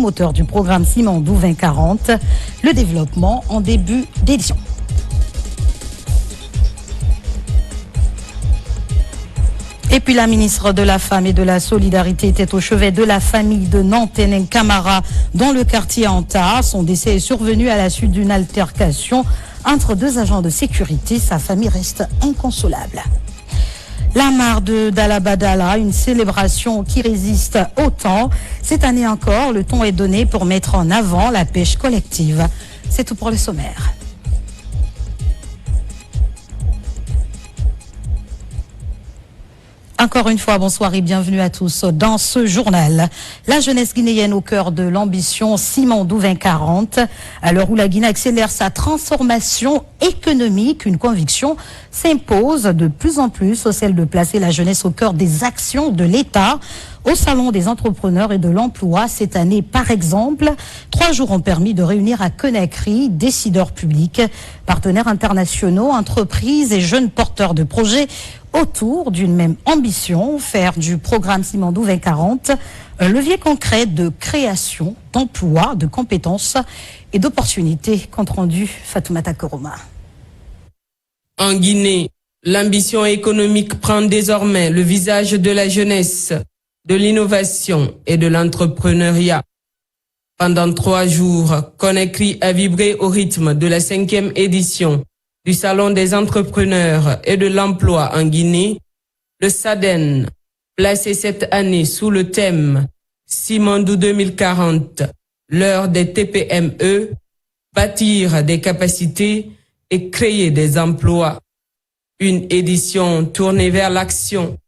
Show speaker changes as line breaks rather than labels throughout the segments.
promoteur du programme Simandou 2040. Le développement en début d'édition. Et puis la ministre de la Femme et de la Solidarité était au chevet de la famille de Nanteneng Camara dans le quartier Anta. Son décès est survenu à la suite d'une altercation entre deux agents de sécurité. Sa famille reste inconsolable. La mare de Dalabadala, une célébration qui résiste au temps. Cette année encore, le ton est donné pour mettre en avant la pêche collective. C'est tout pour le sommaire. Encore une fois, bonsoir et bienvenue à tous dans ce journal. La jeunesse guinéenne au cœur de l'ambition Simandou 2040. À l'heure où la Guinée accélère sa transformation économique, une conviction s'impose de plus en plus, celle de placer la jeunesse au cœur des actions de l'État. Au Salon des entrepreneurs et de l'emploi, cette année, par exemple, 3 jours ont permis de réunir à Conakry décideurs publics, partenaires internationaux, entreprises et jeunes porteurs de projets autour d'une même ambition, faire du programme Simandou 2040 un levier concret de création, d'emploi, de compétences et d'opportunités. Compte rendu, Fatoumata Koroma.
En Guinée, l'ambition économique prend désormais le visage de la jeunesse, de l'innovation et de l'entrepreneuriat. Pendant 3 jours, Conakry a vibré au rythme de la 5e édition du Salon des entrepreneurs et de l'emploi en Guinée. Le SADEN, placé cette année sous le thème Simandou 2040, l'heure des TPME, bâtir des capacités et créer des emplois. Une édition tournée vers l'action,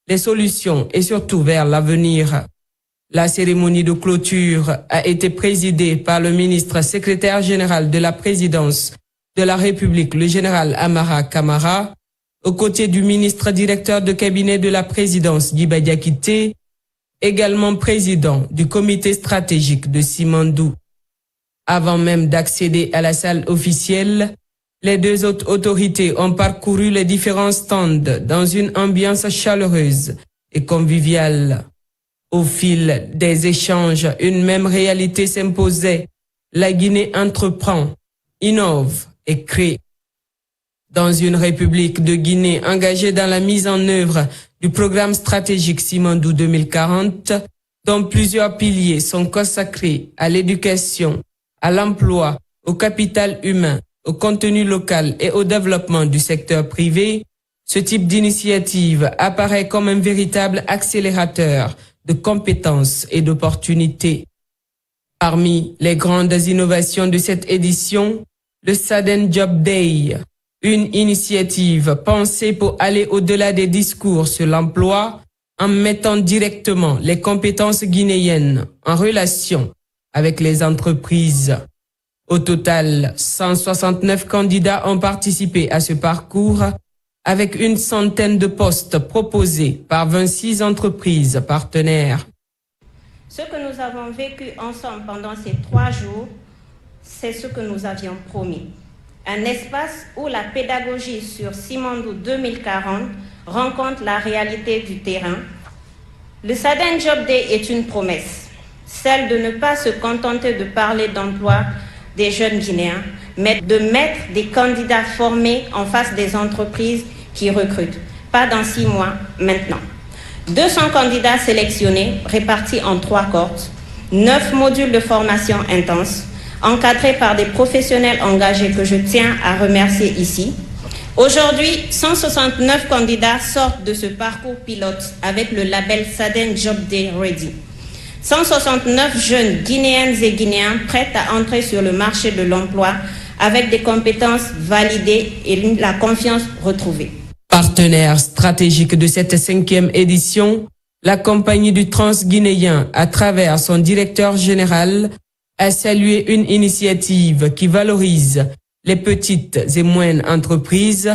les solutions et surtout vers l'avenir. La cérémonie de clôture a été présidée par le ministre secrétaire général de la présidence de la République, le général Amara Camara, aux côtés du ministre directeur de cabinet de la présidence, Djiba Diakité, également président du comité stratégique de Simandou. Avant même d'accéder à la salle officielle, les 2 autres autorités ont parcouru les différents stands dans une ambiance chaleureuse et conviviale. Au fil des échanges, une même réalité s'imposait. La Guinée entreprend, innove et crée. Dans une République de Guinée engagée dans la mise en œuvre du programme stratégique Simandou 2040, dont plusieurs piliers sont consacrés à l'éducation, à l'emploi, au capital humain, au contenu local et au développement du secteur privé, ce type d'initiative apparaît comme un véritable accélérateur de compétences et d'opportunités. Parmi les grandes innovations de cette édition, le SADEN Job Day, une initiative pensée pour aller au-delà des discours sur l'emploi en mettant directement les compétences guinéennes en relation avec les entreprises. Au total, 169 candidats ont participé à ce parcours avec une centaine de postes proposés par 26 entreprises partenaires.
Ce que nous avons vécu ensemble pendant ces 3 jours, c'est ce que nous avions promis. Un espace où la pédagogie sur Simandou 2040 rencontre la réalité du terrain. Le SADEN Job Day est une promesse, celle de ne pas se contenter de parler d'emploi des jeunes Guinéens, mais de mettre des candidats formés en face des entreprises qui recrutent. Pas dans 6 mois, maintenant. 200 candidats sélectionnés, répartis en 3 cohortes, 9 modules de formation intense, encadrés par des professionnels engagés que je tiens à remercier ici. Aujourd'hui, 169 candidats sortent de ce parcours pilote avec le label SADEN Job Day Ready. 169 jeunes Guinéennes et Guinéens prêts à entrer sur le marché de l'emploi avec des compétences validées et la confiance retrouvée.
Partenaire stratégique de cette 5e édition, la compagnie du Transguinéen, à travers son directeur général, a salué une initiative qui valorise les petites et moyennes entreprises,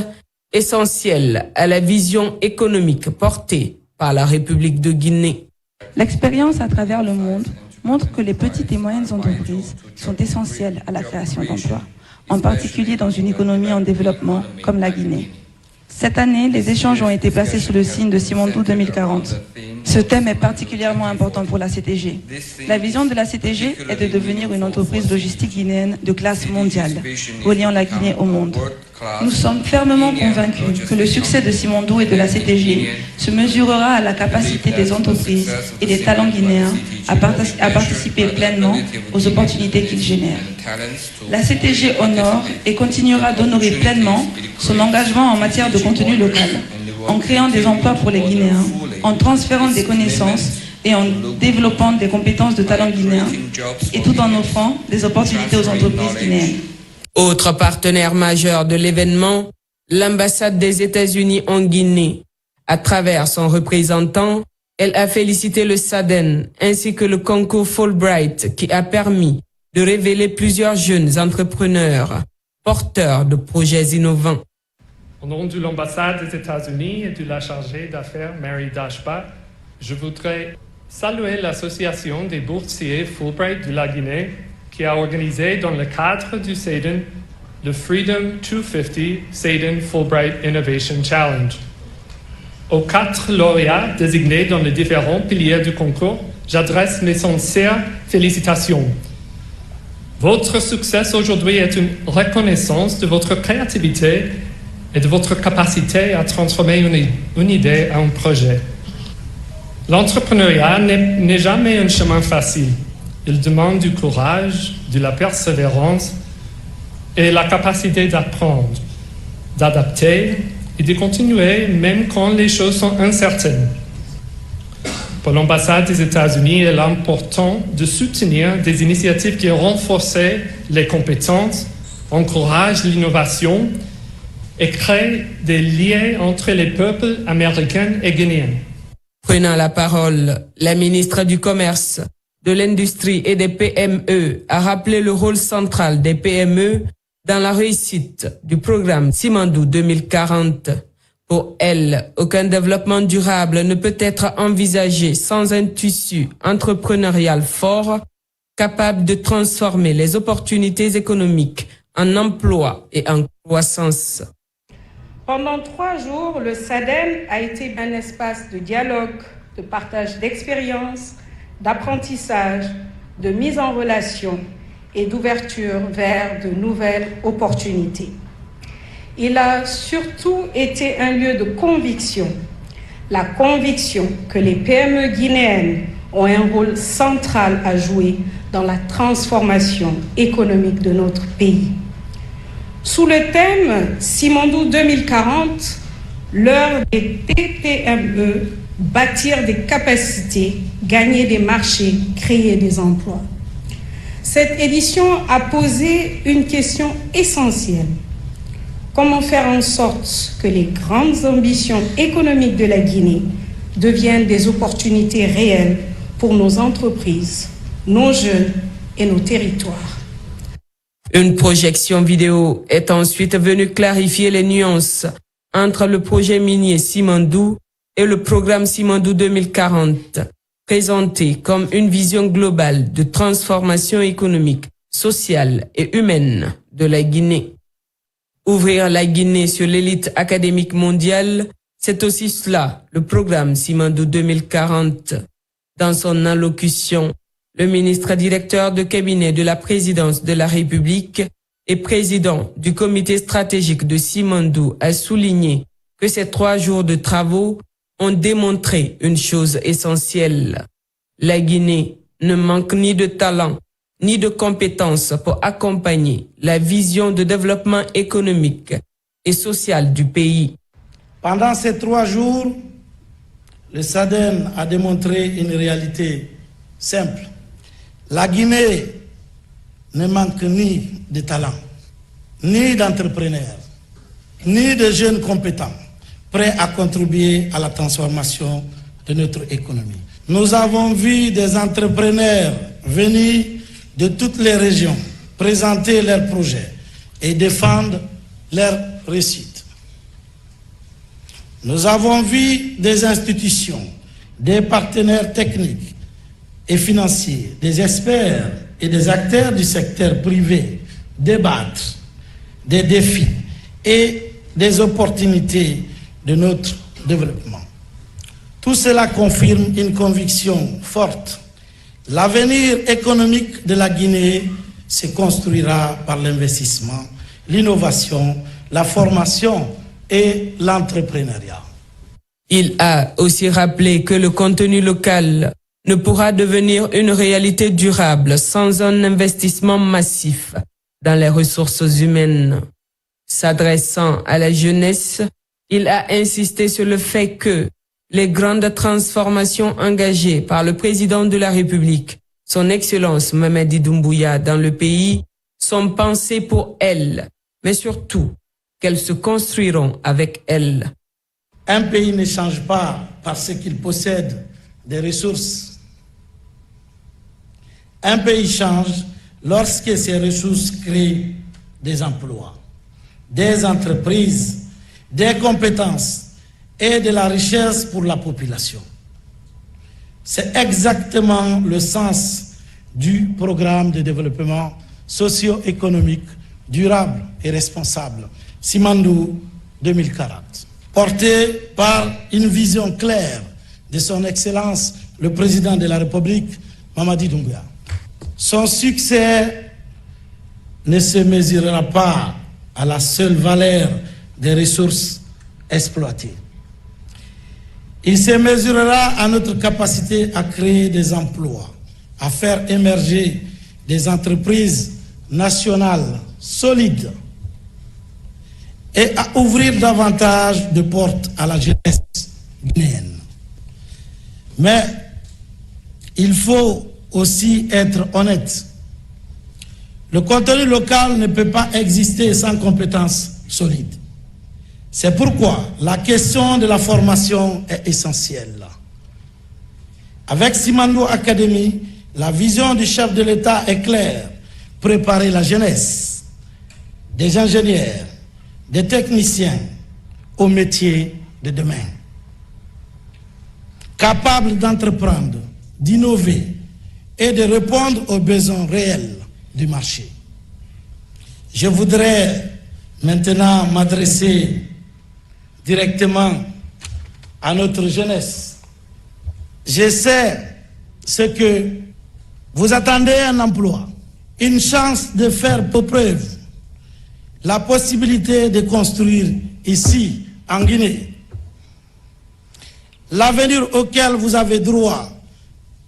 essentielles à la vision économique portée par la République de Guinée.
L'expérience à travers le monde montre que les petites et moyennes entreprises sont essentielles à la création d'emplois, en particulier dans une économie en développement comme la Guinée. Cette année, les échanges ont été placés sous le signe de Simandou 2040. Ce thème est particulièrement important pour la CTG. La vision de la CTG est de devenir une entreprise logistique guinéenne de classe mondiale, reliant la Guinée au monde. Nous sommes fermement convaincus que le succès de Simandou et de la CTG se mesurera à la capacité des entreprises et des talents guinéens à participer pleinement aux opportunités qu'ils génèrent. La CTG honore et continuera d'honorer pleinement son engagement en matière de contenu local, en créant des emplois pour les Guinéens, en transférant des connaissances et en développant des compétences de talents guinéens, et tout en offrant des opportunités aux entreprises guinéennes.
Autre partenaire majeur de l'événement, l'ambassade des États-Unis en Guinée. À travers son représentant, elle a félicité le SADEN ainsi que le concours Fulbright qui a permis de révéler plusieurs jeunes entrepreneurs porteurs de projets innovants.
Au nom de l'ambassade des États-Unis et de la chargée d'affaires Mary Dashba, je voudrais saluer l'association des boursiers Fulbright de la Guinée qui a organisé dans le cadre du SADEN le Freedom 250 SADEN Fulbright Innovation Challenge. Aux 4 lauréats désignés dans les différents piliers du concours, j'adresse mes sincères félicitations. Votre succès aujourd'hui est une reconnaissance de votre créativité et de votre capacité à transformer une idée en un projet. L'entrepreneuriat n'est jamais un chemin facile. Il demande du courage, de la persévérance et la capacité d'apprendre, d'adapter et de continuer même quand les choses sont incertaines. Pour l'ambassade des États-Unis, il est important de soutenir des initiatives qui renforcent les compétences, encouragent l'innovation et créent des liens entre les peuples américains et guinéens.
Prenant la parole, la ministre du Commerce, de l'Industrie et des PME a rappelé le rôle central des PME dans la réussite du programme Simandou 2040. Pour elle, aucun développement durable ne peut être envisagé sans un tissu entrepreneurial fort, capable de transformer les opportunités économiques en emploi et en croissance.
Pendant 3 jours, le SADEN a été un espace de dialogue, de partage d'expériences, d'apprentissage, de mise en relation et d'ouverture vers de nouvelles opportunités. Il a surtout été un lieu de conviction, la conviction que les PME guinéennes ont un rôle central à jouer dans la transformation économique de notre pays. Sous le thème Simandou 2040, l'heure des TPME, bâtir des capacités, gagner des marchés, créer des emplois. Cette édition a posé une question essentielle. Comment faire en sorte que les grandes ambitions économiques de la Guinée deviennent des opportunités réelles pour nos entreprises, nos jeunes et nos territoires?
Une projection vidéo est ensuite venue clarifier les nuances entre le projet minier Simandou et le programme Simandou 2040, présenté comme une vision globale de transformation économique, sociale et humaine de la Guinée. Ouvrir la Guinée sur l'élite académique mondiale, c'est aussi cela, le programme Simandou 2040. Dans son allocution, le ministre directeur de cabinet de la présidence de la République et président du comité stratégique de Simandou a souligné que ces 3 jours de travaux ont démontré une chose essentielle. La Guinée ne manque ni de talent, ni de compétences pour accompagner la vision de développement économique et social du pays.
Pendant ces 3 jours, le SADEN a démontré une réalité simple. La Guinée ne manque ni de talent, ni d'entrepreneurs, ni de jeunes compétents prêts à contribuer à la transformation de notre économie. Nous avons vu des entrepreneurs venus de toutes les régions présenter leurs projets et défendre leur réussite. Nous avons vu des institutions, des partenaires techniques et financiers, des experts et des acteurs du secteur privé débattre des défis et des opportunités de notre développement. Tout cela confirme une conviction forte. L'avenir économique de la Guinée se construira par l'investissement, l'innovation, la formation et l'entrepreneuriat.
Il a aussi rappelé que le contenu local ne pourra devenir une réalité durable sans un investissement massif dans les ressources humaines. S'adressant à la jeunesse, il a insisté sur le fait que les grandes transformations engagées par le président de la République, son Excellence Mamadi Doumbouya, dans le pays, sont pensées pour elle, mais surtout qu'elles se construiront avec elle.
Un pays ne change pas parce qu'il possède des ressources. Un pays change lorsque ces ressources créent des emplois, des entreprises, des compétences et de la richesse pour la population. C'est exactement le sens du programme de développement socio-économique durable et responsable, Simandou 2040, porté par une vision claire de son Excellence, le Président de la République, Mamadi Doumbouya. Son succès ne se mesurera pas à la seule valeur des ressources exploitées. Il se mesurera à notre capacité à créer des emplois, à faire émerger des entreprises nationales solides et à ouvrir davantage de portes à la jeunesse guinéenne. Mais il faut aussi être honnête. Le contenu local ne peut pas exister sans compétences solides. C'est pourquoi la question de la formation est essentielle. Avec Simandou Academy, la vision du chef de l'État est claire: préparer la jeunesse, des ingénieurs, des techniciens au métier de demain, capables d'entreprendre, d'innover et de répondre aux besoins réels du marché. Je voudrais maintenant m'adresser directement à notre jeunesse. Je sais ce que vous attendez: un emploi, une chance de faire preuve, la possibilité de construire ici, en Guinée, l'avenir auquel vous avez droit.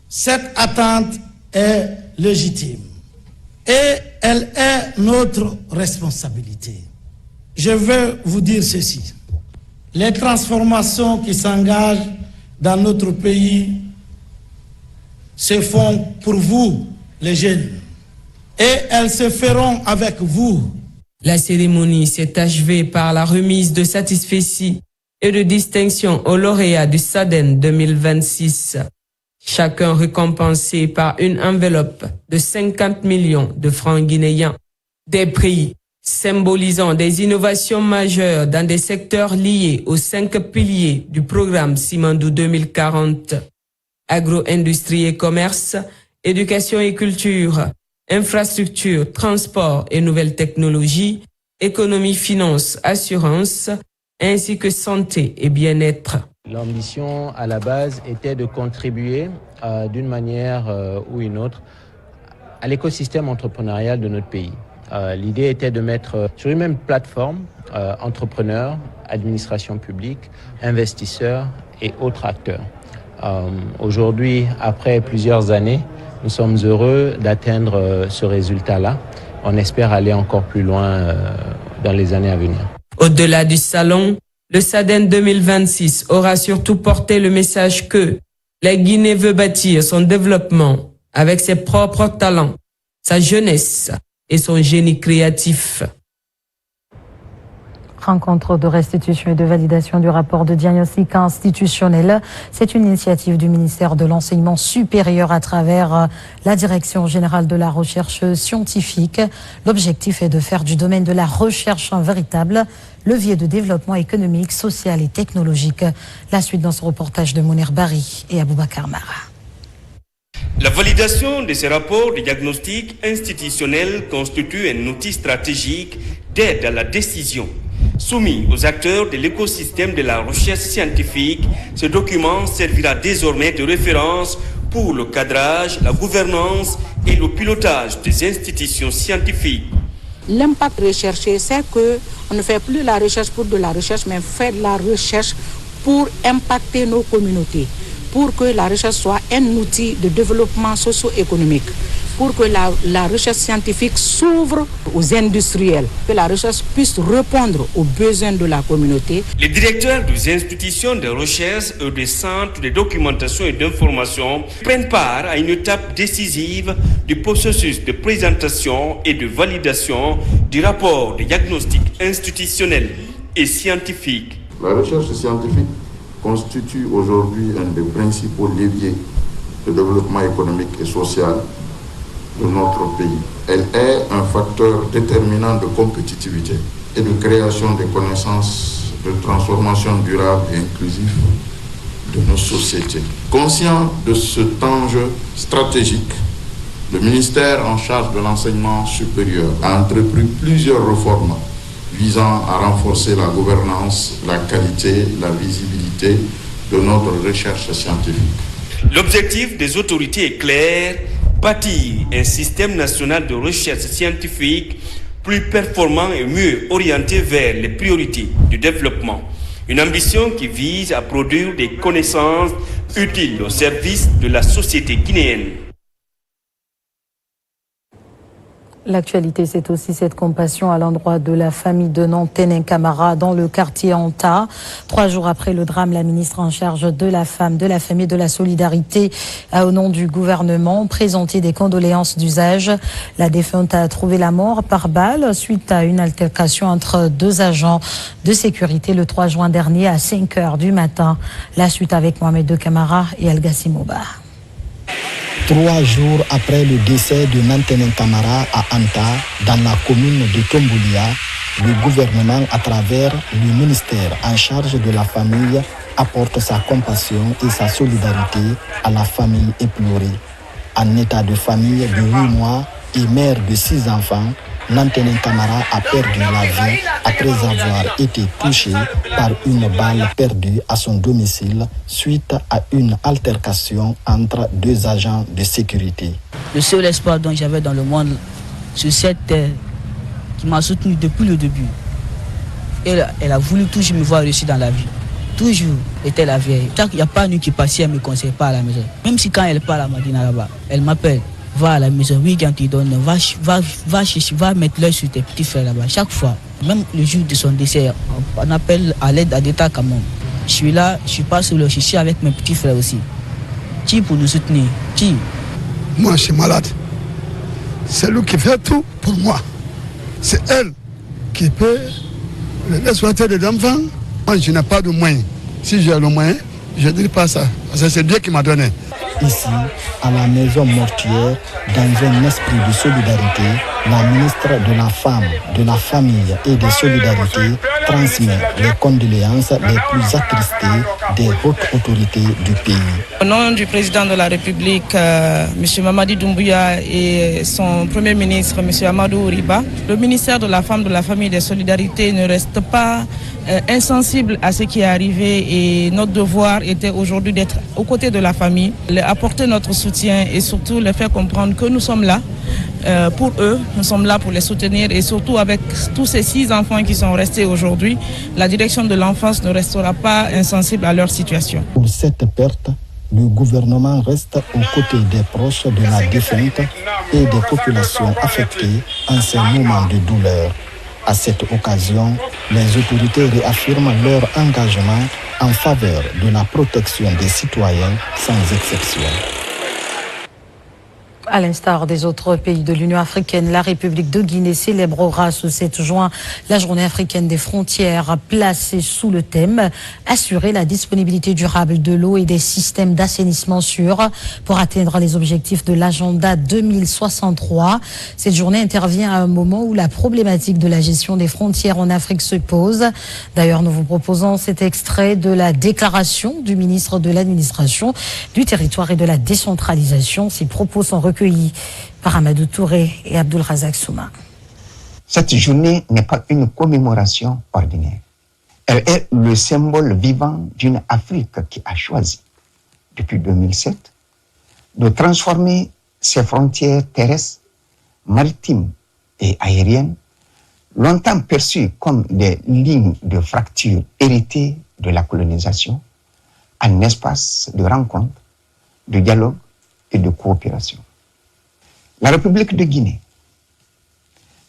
Cette attente est légitime et elle est notre responsabilité. Je veux vous dire ceci: les transformations qui s'engagent dans notre pays se font pour vous, les jeunes, et elles se feront avec vous.
La cérémonie s'est achevée par la remise de satisfecit et de distinction aux lauréats du SADEN 2026. Chacun récompensé par une enveloppe de 50 millions de francs guinéens. Des prix symbolisant des innovations majeures dans des secteurs liés aux 5 piliers du programme Simandou 2040. Agro-industrie et commerce, éducation et culture, infrastructure, transport et nouvelles technologies, économie, finance, assurance, ainsi que santé et bien-être.
L'ambition à la base était de contribuer d'une manière ou une autre à l'écosystème entrepreneurial de notre pays. L'idée était de mettre sur une même plateforme entrepreneurs, administration publique, investisseurs et autres acteurs. Aujourd'hui, après plusieurs années, nous sommes heureux d'atteindre ce résultat-là. On espère aller encore plus loin dans les années à venir.
Au-delà du salon, le SADEN 2026 aura surtout porté le message que la Guinée veut bâtir son développement avec ses propres talents, sa jeunesse et son génie créatif.
Rencontre de restitution et de validation du rapport de diagnostic institutionnel. C'est une initiative du ministère de l'Enseignement supérieur à travers la Direction générale de la recherche scientifique. L'objectif est de faire du domaine de la recherche un véritable levier de développement économique, social et technologique. La suite dans ce reportage de Mounir Bari et Aboubakar Mara.
La validation de ces rapports de diagnostic institutionnel constitue un outil stratégique d'aide à la décision Soumis aux acteurs de l'écosystème de la recherche scientifique, ce document servira désormais de référence pour le cadrage, la gouvernance et le pilotage des institutions scientifiques.
L'impact recherché, c'est qu'on ne fait plus la recherche pour de la recherche, mais faire de la recherche pour impacter nos communautés, pour que la recherche soit un outil de développement socio-économique, pour que la recherche scientifique s'ouvre aux industriels, que la recherche puisse répondre aux besoins de la communauté.
Les directeurs des institutions de recherche et des centres de documentation et d'information prennent part à une étape décisive du processus de présentation et de validation du rapport de diagnostic institutionnel et scientifique.
La recherche scientifique constitue aujourd'hui un des principaux leviers de développement économique et social de notre pays. Elle est un facteur déterminant de compétitivité et de création des connaissances, de transformation durable et inclusive de nos sociétés. Conscient de cet enjeu stratégique, le ministère en charge de l'enseignement supérieur a entrepris plusieurs réformes visant à renforcer la gouvernance, la qualité, la visibilité de notre recherche scientifique.
L'objectif des autorités est clair: bâtir un système national de recherche scientifique plus performant et mieux orienté vers les priorités du développement. Une ambition qui vise à produire des connaissances utiles au service de la société guinéenne.
L'actualité, c'est aussi cette compassion à l'endroit de la famille de Nantenen Camara dans le quartier Anta. 3 jours après le drame, la ministre en charge de la femme, de la famille et de la solidarité a, au nom du gouvernement, présenté des condoléances d'usage. La défunte a trouvé la mort par balle suite à une altercation entre 2 agents de sécurité le 3 juin dernier à 5 heures du matin. La suite avec Mohamed de Camara et Algassi Moba.
3 jours après le décès de Nantenen Camara à Anta, dans la commune de Tomboulia, le gouvernement, à travers le ministère en charge de la famille, apporte sa compassion et sa solidarité à la famille éplorée. En état de famille de 8 mois et mère de 6 enfants, Nantenen Camara a perdu la vie après avoir été touché par une balle perdue à son domicile suite à une altercation entre 2 agents de sécurité.
Le seul espoir dont j'avais dans le monde, c'est cette terre qui m'a soutenu depuis le début. Elle a voulu toujours me voir réussir dans la vie. Toujours était la vieille. Il n'y a pas une nuit qui passait, elle ne me conseille pas à la maison. Même si quand elle part à Madina là-bas, elle m'appelle. Va à la maison, oui, quand tu donnes, va mettre l'œil sur tes petits frères là-bas. Chaque fois, même le jour de son décès, on appelle à l'aide à l'État quand même. Je suis là, je suis pas seul, je suis avec mes petits frères aussi. Qui pour nous soutenir? Qui?
Moi, je suis malade. C'est lui qui fait tout pour moi. C'est elle qui peut les soigner des enfants. Moi, je n'ai pas de moyens. Si j'ai le moyen, je ne dis pas ça. Parce que c'est Dieu qui m'a donné.
Ici, à la maison mortuaire, dans un esprit de solidarité, la ministre de la Femme, de la Famille et des Solidarités transmet les condoléances les plus attristées des hautes autorités du pays.
Au nom du président de la République, M. Mamadi Doumbouya, et son premier ministre, M. Amadou Riba, le ministère de la Femme, de la Famille et des Solidarités ne reste pas insensible à ce qui est arrivé, et notre devoir était aujourd'hui d'être aux côtés de la famille, apporter notre soutien et surtout leur faire comprendre que nous sommes là pour eux, nous sommes là pour les soutenir, et surtout avec tous ces 6 enfants qui sont restés aujourd'hui, la direction de l'enfance ne restera pas insensible à leur situation.
Pour cette perte, le gouvernement reste aux côtés des proches de la défunte et des populations affectées en ces moments de douleur. À cette occasion, les autorités réaffirment leur engagement en faveur de la protection des citoyens sans exception.
À l'instar des autres pays de l'Union africaine, la République de Guinée célébrera ce 7 juin la journée africaine des frontières, placée sous le thème « Assurer la disponibilité durable de l'eau et des systèmes d'assainissement sûrs pour atteindre les objectifs de l'agenda 2063 ». Cette journée intervient à un moment où la problématique de la gestion des frontières en Afrique se pose. D'ailleurs, nous vous proposons cet extrait de la déclaration du ministre de l'Administration, du Territoire et de la Décentralisation. Ces propos sont recueillis par Amadou Touré et Abdul Razak Souma.
Cette journée n'est pas une commémoration ordinaire. Elle est le symbole vivant d'une Afrique qui a choisi, depuis 2007, de transformer ses frontières terrestres, maritimes et aériennes, longtemps perçues comme des lignes de fracture héritées de la colonisation, en espace de rencontre, de dialogue et de coopération. La République de Guinée,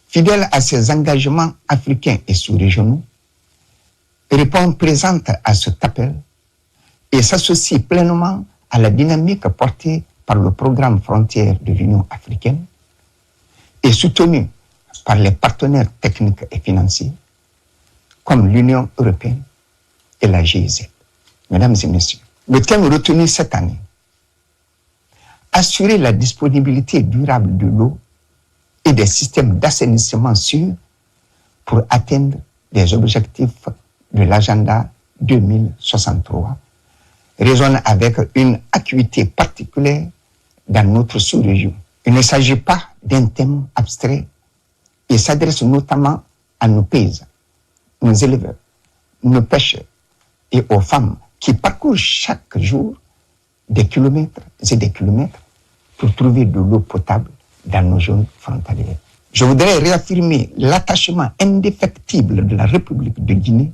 fidèle à ses engagements africains et sous-régionaux, répond présente à cet appel et s'associe pleinement à la dynamique portée par le programme Frontières de l'Union africaine et soutenue par les partenaires techniques et financiers comme l'Union européenne et la GIZ. Mesdames et messieurs, le thème retenu cette année, assurer la disponibilité durable de l'eau et des systèmes d'assainissement sûrs pour atteindre les objectifs de l'agenda 2063, résonne avec une acuité particulière dans notre sous-région. Il ne s'agit pas d'un thème abstrait et s'adresse notamment à nos paysans, nos éleveurs, nos pêcheurs et aux femmes qui parcourent chaque jour des kilomètres et des kilomètres pour trouver de l'eau potable dans nos zones frontalières. Je voudrais réaffirmer l'attachement indéfectible de la République de Guinée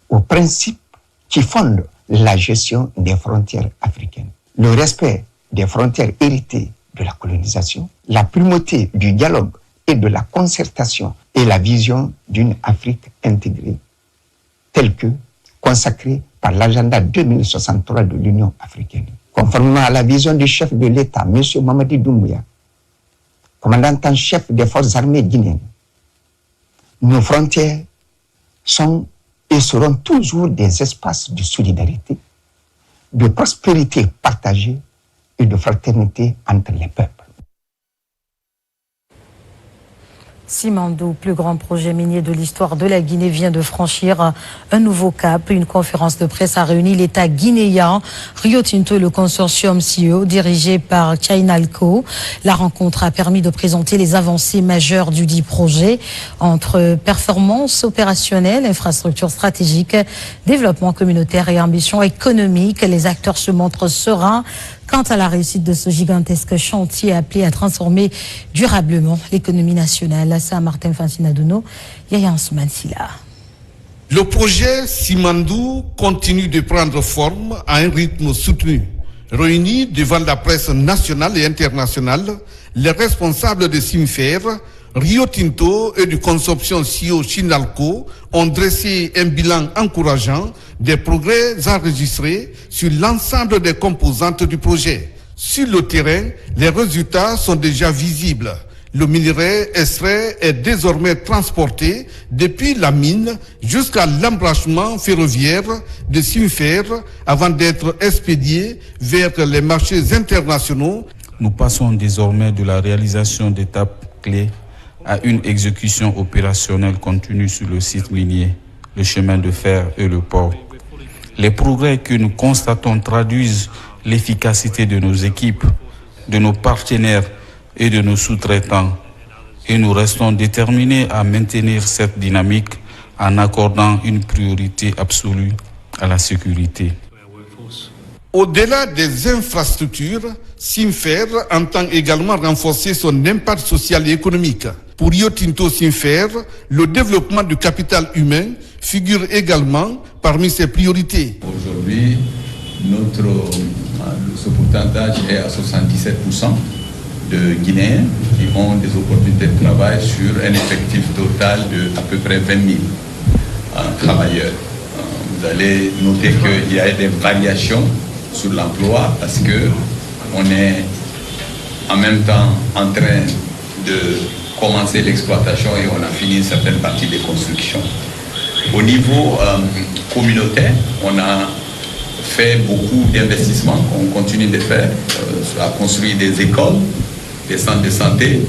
aux principes qui fondent la gestion des frontières africaines. Le respect des frontières héritées de la colonisation, la primauté du dialogue et de la concertation et la vision d'une Afrique intégrée, telle que consacrée par l'agenda 2063 de l'Union africaine. Conformément à la vision du chef de l'État, M. Mamadi Doumbouya, commandant en chef des forces armées guinéennes, nos frontières sont et seront toujours des espaces de solidarité, de prospérité partagée et de fraternité entre les peuples.
Simandou, plus grand projet minier de l'histoire de la Guinée, vient de franchir un nouveau cap. Une conférence de presse a réuni l'État guinéen, Rio Tinto et le consortium CEO dirigé par Chainalco. La rencontre a permis de présenter les avancées majeures du dit projet entre performance opérationnelle, infrastructure stratégique, développement communautaire et ambition économique. Les acteurs se montrent sereins quant à la réussite de ce gigantesque chantier appelé à transformer durablement l'économie nationale. Saint-Martin Fancinadouno, Yaya Ansoumane Silla.
Le projet Simandou continue de prendre forme à un rythme soutenu. Réunis devant la presse nationale et internationale, les responsables de Simfer, Rio Tinto et du consortium CEO Chainalco ont dressé un bilan encourageant des progrès enregistrés sur l'ensemble des composantes du projet. Sur le terrain, les résultats sont déjà visibles. Le minerai extrait est désormais transporté depuis la mine jusqu'à l'embranchement ferroviaire de Simfer avant d'être expédié vers les marchés internationaux.
Nous passons désormais de la réalisation d'étapes clés à une exécution opérationnelle continue sur le site minier, le chemin de fer et le port. Les progrès que nous constatons traduisent l'efficacité de nos équipes, de nos partenaires et de nos sous-traitants. Et nous restons déterminés à maintenir cette dynamique en accordant une priorité absolue à la sécurité.
Au-delà des infrastructures, Simfer entend également renforcer son impact social et économique. Pour Rio Tinto Simfer, le développement du capital humain figure également parmi ses priorités.
Aujourd'hui, ce pourcentage est à 77% de Guinéens qui ont des opportunités de travail sur un effectif total de à peu près 20 000 travailleurs. Vous allez noter qu'il y a des variations sur l'emploi parce qu'on est en même temps en train de commencer l'exploitation et on a fini une certaine partie des constructions. Au niveau communautaire, on a fait beaucoup d'investissements, on continue de faire, à construire des écoles, des centres de santé,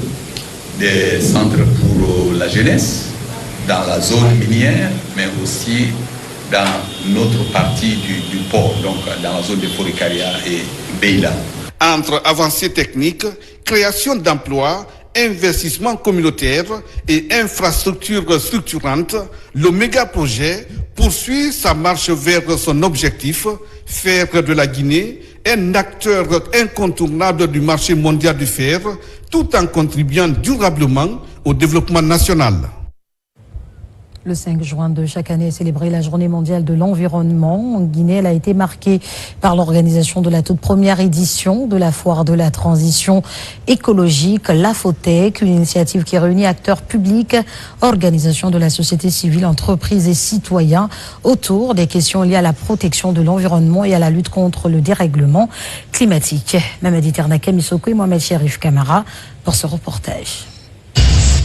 des centres pour la jeunesse, dans la zone minière, mais aussi dans notre partie du port, donc dans la zone de Forikaria et Beila.
Entre avancées techniques, création d'emplois investissements communautaires et infrastructures structurantes, le méga-projet poursuit sa marche vers son objectif, faire de la Guinée un acteur incontournable du marché mondial du fer, tout en contribuant durablement au développement national.
Le 5 juin de chaque année est célébrée la Journée mondiale de l'environnement. En Guinée, elle a été marquée par l'organisation de la toute première édition de la foire de la transition écologique, la FOTEC, une initiative qui réunit acteurs publics, organisations de la société civile, entreprises et citoyens autour des questions liées à la protection de l'environnement et à la lutte contre le dérèglement climatique. Mamadi Ternaka Misoko et Mohamed Cherif Kamara pour ce reportage.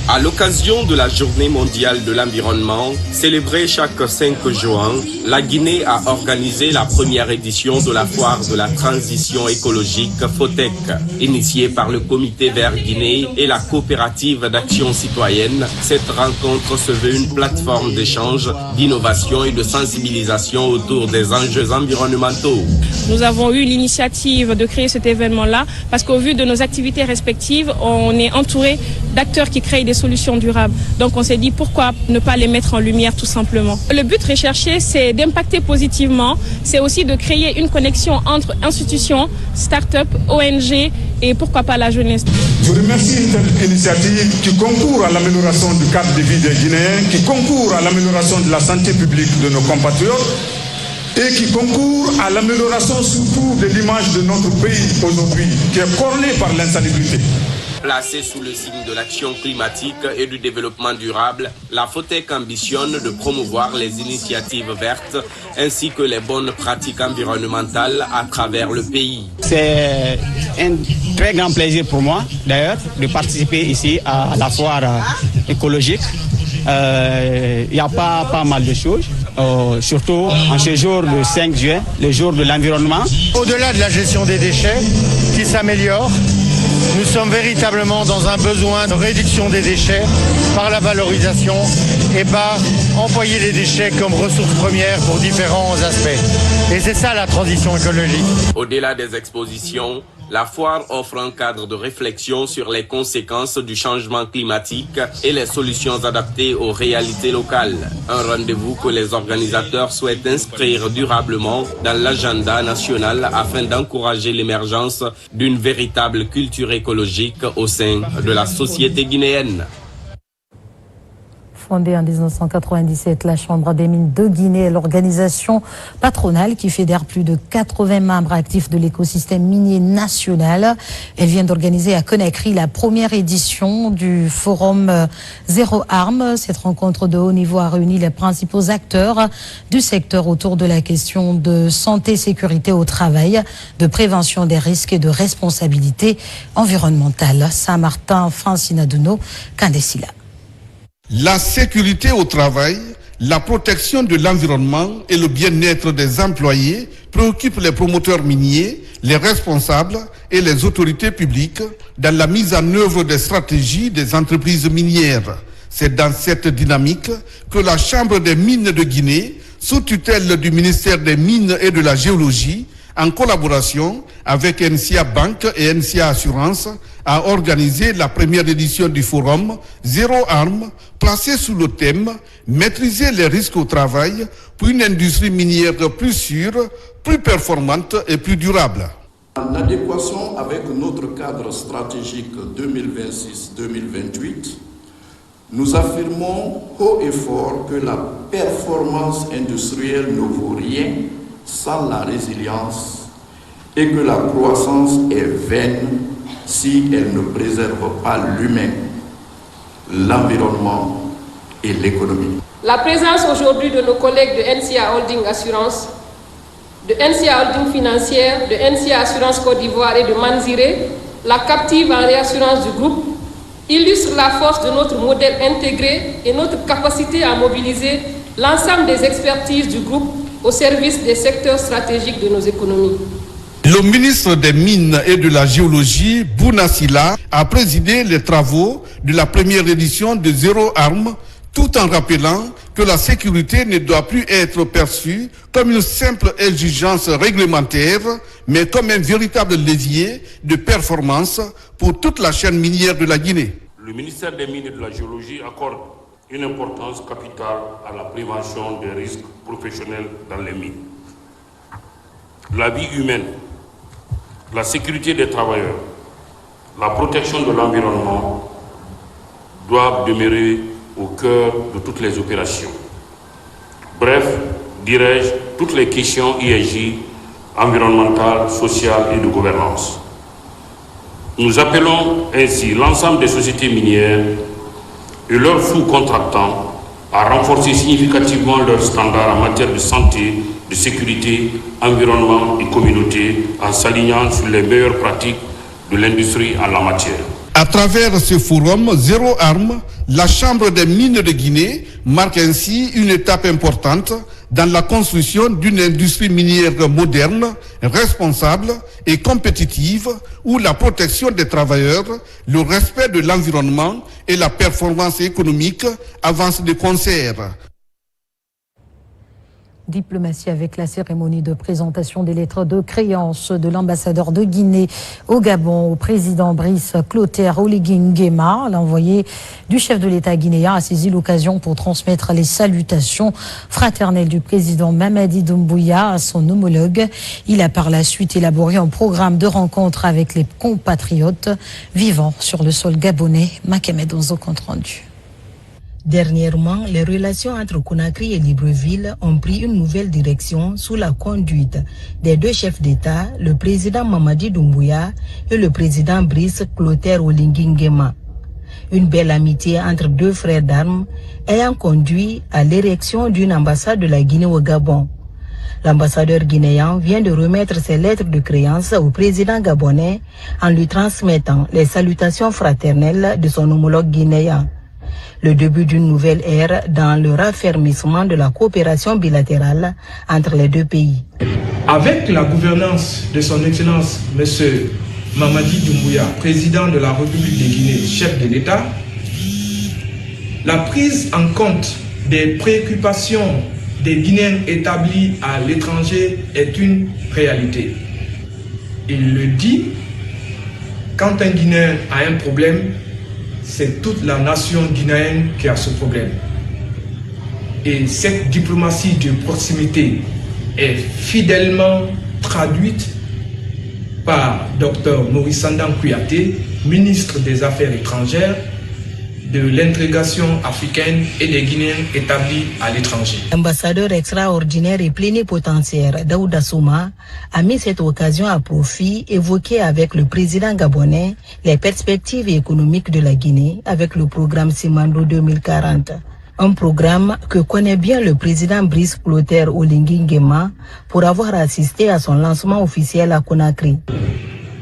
À l'occasion de la Journée mondiale de l'environnement, célébrée chaque 5 juin, la Guinée a organisé la première édition de la foire de la transition écologique FOTEC. Initiée par le Comité Vert Guinée et la coopérative d'action citoyenne, cette rencontre se veut une plateforme d'échange, d'innovation et de sensibilisation autour des enjeux environnementaux.
Nous avons eu l'initiative de créer cet événement-là parce qu'au vu de nos activités respectives, on est entouré d'acteurs qui créent des solutions durables. Donc on s'est dit pourquoi ne pas les mettre en lumière tout simplement. Le but recherché, c'est d'impacter positivement, c'est aussi de créer une connexion entre institutions, start-up, ONG et pourquoi pas la jeunesse.
Je remercie cette initiative qui concourt à l'amélioration du cadre de vie des Guinéens, qui concourt à l'amélioration de la santé publique de nos compatriotes et qui concourt à l'amélioration surtout de l'image de notre pays aujourd'hui, qui est corné par l'insalubrité.
Placée sous le signe de l'action climatique et du développement durable, la FOTEC ambitionne de promouvoir les initiatives vertes ainsi que les bonnes pratiques environnementales à travers le pays.
C'est un très grand plaisir pour moi, d'ailleurs, de participer ici à la foire écologique. Il y a pas mal de choses, surtout en ce jour le 5 juin, le jour de l'environnement.
Au-delà de la gestion des déchets qui s'améliore, nous sommes véritablement dans un besoin de réduction des déchets par la valorisation et par employer les déchets comme ressources premières pour différents aspects. Et c'est ça la transition écologique.
Au-delà des expositions, la foire offre un cadre de réflexion sur les conséquences du changement climatique et les solutions adaptées aux réalités locales. Un rendez-vous que les organisateurs souhaitent inscrire durablement dans l'agenda national afin d'encourager l'émergence d'une véritable culture écologique au sein de la société guinéenne.
Fondée en 1997, la Chambre des mines de Guinée est l'organisation patronale qui fédère plus de 80 membres actifs de l'écosystème minier national. Elle vient d'organiser à Conakry la première édition du forum Zéro Arme. Cette rencontre de haut niveau a réuni les principaux acteurs du secteur autour de la question de santé et sécurité au travail, de prévention des risques et de responsabilité environnementale. Saint-Martin, Francine Adouno, Kandesila.
La sécurité au travail, la protection de l'environnement et le bien-être des employés préoccupent les promoteurs miniers, les responsables et les autorités publiques dans la mise en œuvre des stratégies des entreprises minières. C'est dans cette dynamique que la Chambre des mines de Guinée, sous tutelle du ministère des Mines et de la Géologie, en collaboration avec NCA Bank et NCA Assurance, a organisé la première édition du forum Zéro Arme, placé sous le thème « Maîtriser les risques au travail pour une industrie minière plus sûre, plus performante et plus durable ».
En adéquation avec notre cadre stratégique 2026-2028, nous affirmons haut et fort que la performance industrielle ne vaut rien sans la résilience et que la croissance est vaine si elle ne préserve pas l'humain, l'environnement et l'économie.
La présence aujourd'hui de nos collègues de NCA Holding Assurance, de NCA Holding Financière, de NCA Assurance Côte d'Ivoire et de Manziré, la captive en réassurance du groupe, illustre la force de notre modèle intégré et notre capacité à mobiliser l'ensemble des expertises du groupe au service des secteurs stratégiques de nos économies.
Le ministre des Mines et de la Géologie, Bouna Sylla, a présidé les travaux de la première édition de Zéro Arme, tout en rappelant que que la sécurité ne doit plus être perçue comme une simple exigence réglementaire, mais comme un véritable levier de performance pour toute la chaîne minière de la Guinée.
Le ministère des Mines et de la Géologie accorde une importance capitale à la prévention des risques professionnels dans les mines. La vie humaine, la sécurité des travailleurs, la protection de l'environnement doivent demeurer au cœur de toutes les opérations. Bref, dirais-je, toutes les questions ISJ, environnementales, sociales et de gouvernance. Nous appelons ainsi l'ensemble des sociétés minières et leurs sous-contractants à renforcer significativement leurs standards en matière de santé, de sécurité, environnement et communauté en s'alignant sur les meilleures pratiques de l'industrie en la matière.
À travers ce forum Zéro Arme, la Chambre des mines de Guinée marque ainsi une étape importante dans la construction d'une industrie minière moderne, responsable et compétitive où la protection des travailleurs, le respect de l'environnement et la performance économique avancent de concert.
Diplomatie avec la cérémonie de présentation des lettres de créance de l'ambassadeur de Guinée au Gabon au président Brice Clotaire Oligui Nguema. L'envoyé du chef de l'État guinéen a saisi l'occasion pour transmettre les salutations fraternelles du président Mamadi Doumbouya à son homologue. Il a par la suite élaboré un programme de rencontre avec les compatriotes vivant sur le sol gabonais. Makemed Onzo compte rendu.
Dernièrement, les relations entre Conakry et Libreville ont pris une nouvelle direction sous la conduite des deux chefs d'État, le président Mamadi Doumbouya et le président Brice Clotaire Oligui Nguema. Une belle amitié entre deux frères d'armes ayant conduit à l'érection d'une ambassade de la Guinée au Gabon. L'ambassadeur guinéen vient de remettre ses lettres de créance au président gabonais en lui transmettant les salutations fraternelles de son homologue guinéen. Le début d'une nouvelle ère dans le raffermissement de la coopération bilatérale entre les deux pays.
Avec la gouvernance de son Excellence M. Mamadi Doumbouya, président de la République de Guinée, chef de l'État, la prise en compte des préoccupations des Guinéens établis à l'étranger est une réalité. Il le dit, quand un Guinéen a un problème, c'est toute la nation guinéenne qui a ce problème. Et cette diplomatie de proximité est fidèlement traduite par Dr Maurice Sandan Kouyaté, ministre des Affaires étrangères, de l'intégration africaine et des Guinéens établis à l'étranger.
L'ambassadeur extraordinaire et plénipotentiaire Daouda Souma a mis cette occasion à profit, évoqué avec le président gabonais les perspectives économiques de la Guinée avec le programme Simandou 2040. Un programme que connaît bien le président Brice Clotaire Oligui Nguema pour avoir assisté à son lancement officiel à Conakry.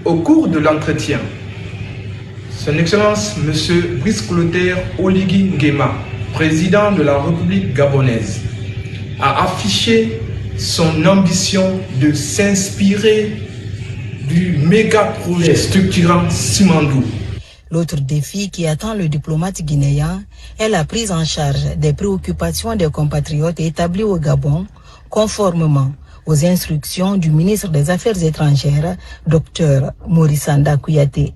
Au cours de l'entretien, Son Excellence M. Brice Clotaire Oligui Nguema, président de la République gabonaise, a affiché son ambition de s'inspirer du méga-projet structurant Simandou.
L'autre défi qui attend le diplomate guinéen est la prise en charge des préoccupations des compatriotes établis au Gabon, conformément aux instructions du ministre des Affaires étrangères, Dr Maurice Sanda Kouyaté.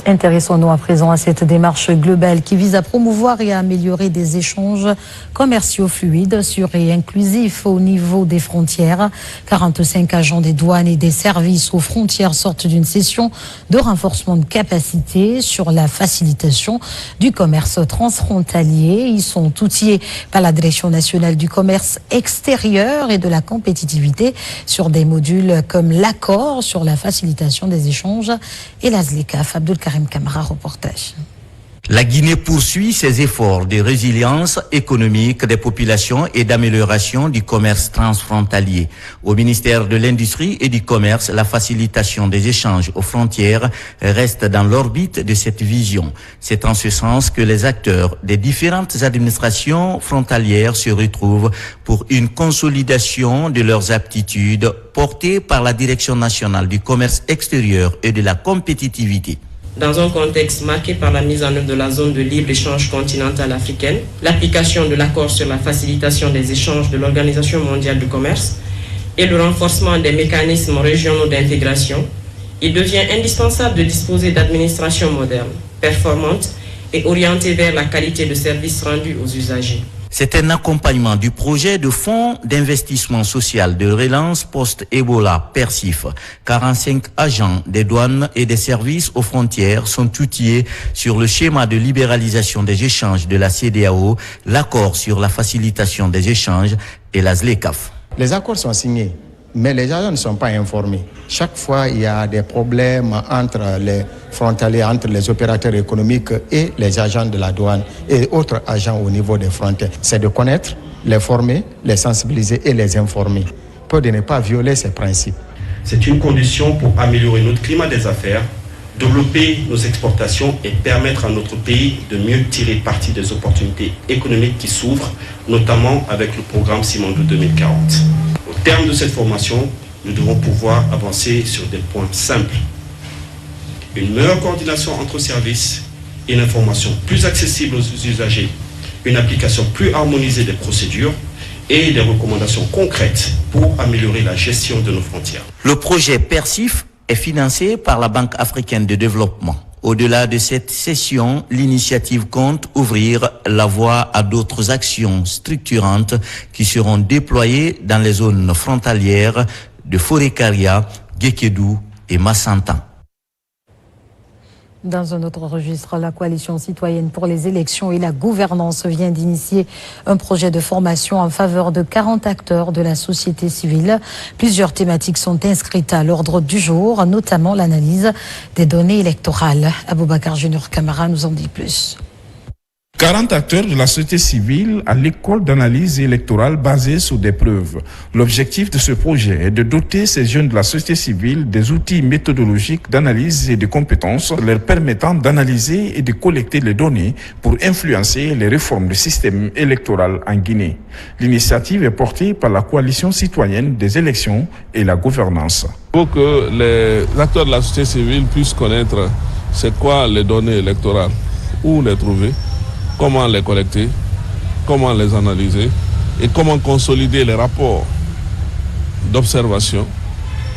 Intéressons-nous à présent à cette démarche globale qui vise à promouvoir et à améliorer des échanges commerciaux fluides, sûrs et inclusifs au niveau des frontières. 45 agents des douanes et des services aux frontières sortent d'une session de renforcement de capacité sur la facilitation du commerce transfrontalier. Ils sont outillés par la Direction nationale du commerce extérieur et de la compétitivité sur des modules comme l'accord sur la facilitation des échanges et la ZLECAF. Abdul Karim Kamara, reportage.
La Guinée poursuit ses efforts de résilience économique des populations et d'amélioration du commerce transfrontalier. Au ministère de l'Industrie et du Commerce, la facilitation des échanges aux frontières reste dans l'orbite de cette vision. C'est en ce sens que les acteurs des différentes administrations frontalières se retrouvent pour une consolidation de leurs aptitudes portées par la Direction nationale du commerce extérieur et de la compétitivité.
dans un contexte marqué par la mise en œuvre de la zone de libre-échange continentale africaine, l'application de l'accord sur la facilitation des échanges de l'Organisation mondiale du commerce et le renforcement des mécanismes régionaux d'intégration, il devient indispensable de disposer d'administrations modernes, performantes et orientées vers la qualité de services rendus aux usagers.
C'est un accompagnement du projet de fonds d'investissement social de relance post-Ebola PERSIF. 45 agents des douanes et des services aux frontières sont outillés sur le schéma de libéralisation des échanges de la CEDEAO, l'accord sur la facilitation des échanges et la ZLECAf.
Les accords sont signés, mais les agents ne sont pas informés. Chaque fois, il y a des problèmes entre les frontaliers, entre les opérateurs économiques et les agents de la douane et autres agents au niveau des frontières. C'est de connaître, les former, les sensibiliser et les informer, pour de ne pas violer ces principes.
C'est une condition pour améliorer notre climat des affaires, développer nos exportations et permettre à notre pays de mieux tirer parti des opportunités économiques qui s'ouvrent, notamment avec le programme Simandou 2040. Au terme de cette formation, nous devons pouvoir avancer sur des points simples. Une meilleure coordination entre services, une information plus accessible aux usagers, une application plus harmonisée des procédures et des recommandations concrètes pour améliorer la gestion de nos frontières.
Le projet PERSIF est financé par la Banque africaine de développement. Au-delà de cette session, l'initiative compte ouvrir la voie à d'autres actions structurantes qui seront déployées dans les zones frontalières de Forêt-Karia, Guékédou et Massantan.
Dans un autre registre, la coalition citoyenne pour les élections et la gouvernance vient d'initier un projet de formation en faveur de 40 acteurs de la société civile. Plusieurs thématiques sont inscrites à l'ordre du jour, notamment l'analyse des données électorales. Aboubacar Junior Camara nous en dit plus.
40 acteurs de la société civile à l'école d'analyse électorale basée sur des preuves. L'objectif de ce projet est de doter ces jeunes de la société civile des outils méthodologiques d'analyse et de compétences leur permettant d'analyser et de collecter les données pour influencer les réformes du système électoral en Guinée. L'initiative est portée par la coalition citoyenne des élections et la gouvernance.
Il faut que les acteurs de la société civile puissent connaître c'est quoi les données électorales, où les trouver, comment les collecter, comment les analyser et comment consolider les rapports d'observation